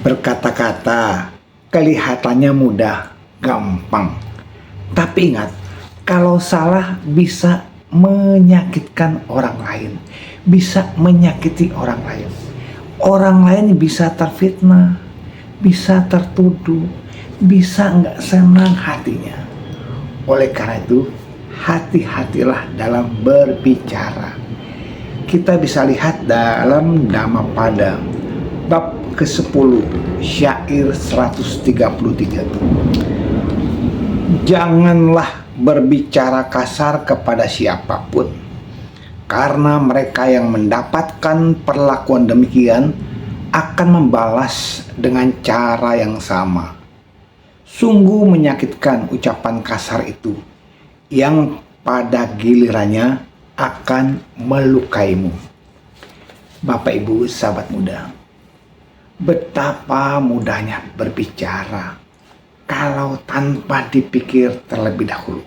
Berkata-kata kelihatannya mudah, gampang. Tapi ingat, kalau salah bisa menyakitkan orang lain, bisa menyakiti orang lain. Orang lain bisa terfitnah, bisa tertuduh, bisa nggak senang hatinya. Oleh karena itu, hati-hatilah dalam berbicara. Kita bisa lihat dalam Dhammapada bab ke-10 syair 133. Janganlah berbicara kasar kepada siapapun, karena mereka yang mendapatkan perlakuan demikian akan membalas dengan cara yang sama. Sungguh menyakitkan ucapan kasar itu, yang pada gilirannya akan melukaimu. Bapak Ibu sahabat muda, betapa mudahnya berbicara kalau tanpa dipikir terlebih dahulu.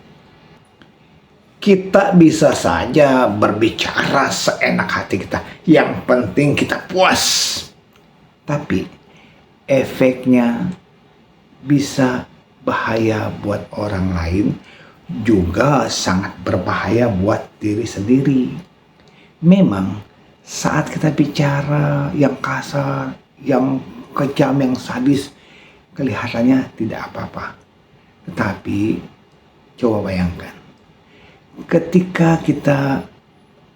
Kita bisa saja berbicara seenak hati kita, yang penting kita puas. Tapi efeknya bisa bahaya buat orang lain, juga sangat berbahaya buat diri sendiri. Memang saat kita bicara yang kasar, yang kejam, yang sadis, kelihatannya tidak apa-apa. Tetapi coba bayangkan, ketika kita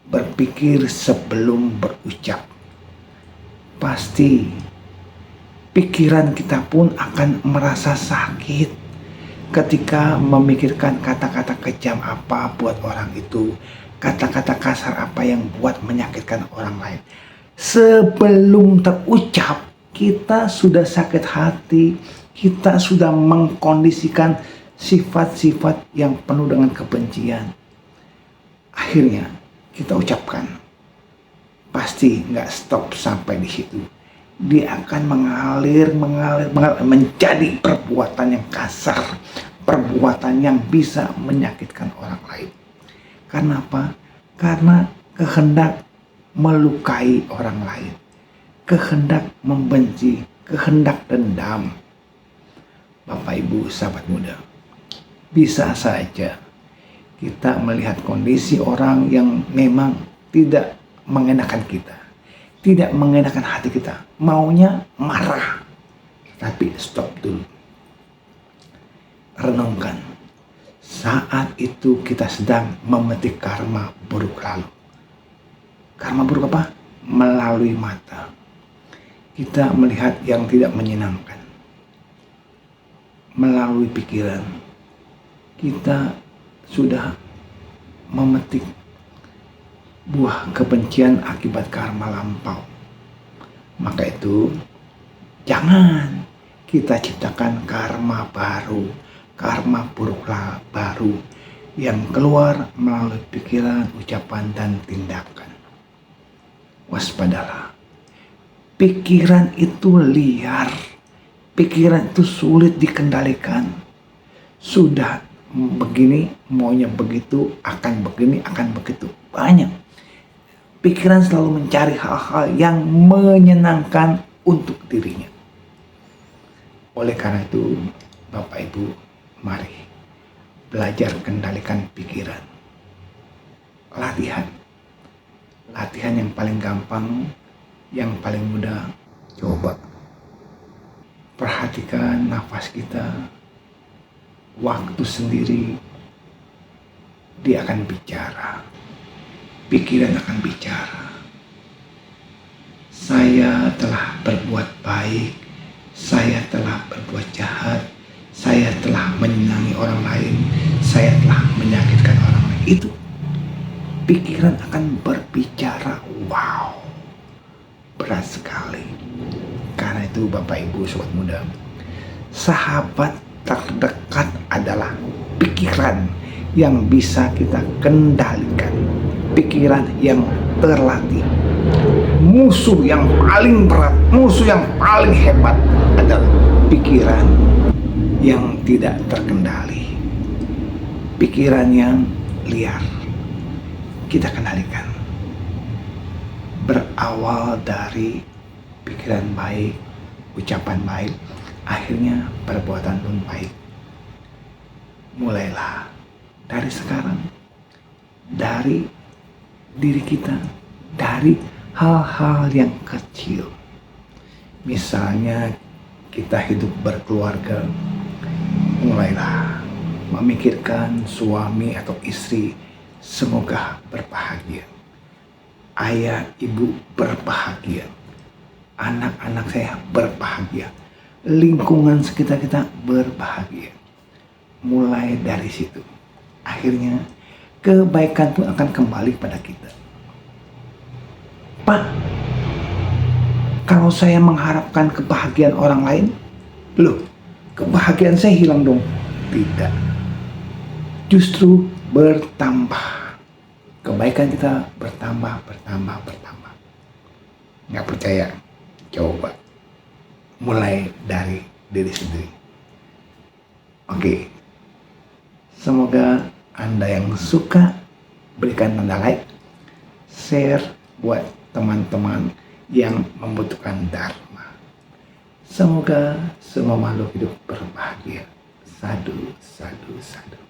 berpikir sebelum berucap, pasti pikiran kita pun akan merasa sakit ketika memikirkan kata-kata kejam apa buat orang itu, kata-kata kasar apa yang buat menyakitkan orang lain. Sebelum terucap, kita sudah sakit hati, kita sudah mengkondisikan sifat-sifat yang penuh dengan kebencian. Akhirnya kita ucapkan, pasti nggak stop sampai di situ. Dia akan mengalir menjadi perbuatan yang kasar, perbuatan yang bisa menyakitkan orang lain. Karena apa? Karena kehendak melukai orang lain, kehendak membenci, kehendak dendam. Bapak Ibu sahabat muda, bisa saja kita melihat kondisi orang yang memang tidak mengenakan kita, tidak mengenakan hati kita, maunya marah. Tapi stop dulu, renungkan. Saat itu kita sedang memetik karma buruk lalu. Karma buruk apa? Melalui mata kita melihat yang tidak menyenangkan. Melalui pikiran kita sudah memetik buah kebencian akibat karma lampau. Maka itu jangan kita ciptakan karma baru, karma buruk baru yang keluar melalui pikiran, ucapan, dan tindakan. Waspadalah. Pikiran itu liar, pikiran itu sulit dikendalikan. Sudah begini, maunya begitu, akan begini, akan begitu. Banyak. Pikiran selalu mencari hal-hal yang menyenangkan untuk dirinya. Oleh karena itu, Bapak Ibu, mari belajar kendalikan pikiran. Latihan. Latihan yang paling gampang, yang paling mudah. Coba perhatikan nafas kita. Waktu sendiri dia akan bicara. Pikiran akan bicara. Saya telah berbuat baik, saya telah berbuat jahat, saya telah menyenangi orang lain, saya telah menyakitkan orang lain. Itu pikiran akan berbicara. Wow, berat sekali. Karena itu Bapak Ibu sobat muda, sahabat terdekat adalah pikiran yang bisa kita kendalikan, pikiran yang terlatih. Musuh yang paling berat, musuh yang paling hebat adalah pikiran yang tidak terkendali, pikiran yang liar. Kita kendalikan. Berawal dari pikiran baik, ucapan baik, akhirnya perbuatan pun baik. Mulailah dari sekarang, dari diri kita, dari hal-hal yang kecil. Misalnya kita hidup berkeluarga, mulailah memikirkan suami atau istri semoga berbahagia. Ayah, ibu berbahagia. Anak-anak saya berbahagia. Lingkungan sekitar kita berbahagia. Mulai dari situ, akhirnya kebaikan pun akan kembali pada kita. Pak, kalau saya mengharapkan kebahagiaan orang lain, loh, kebahagiaan saya hilang dong. Tidak, justru bertambah. Kebaikan kita bertambah. Nggak percaya? Coba mulai dari diri sendiri. Oke, semoga Anda yang suka berikan tanda like, share buat teman-teman yang membutuhkan dharma. Semoga semua makhluk hidup berbahagia. Sadu, sadu, sadu.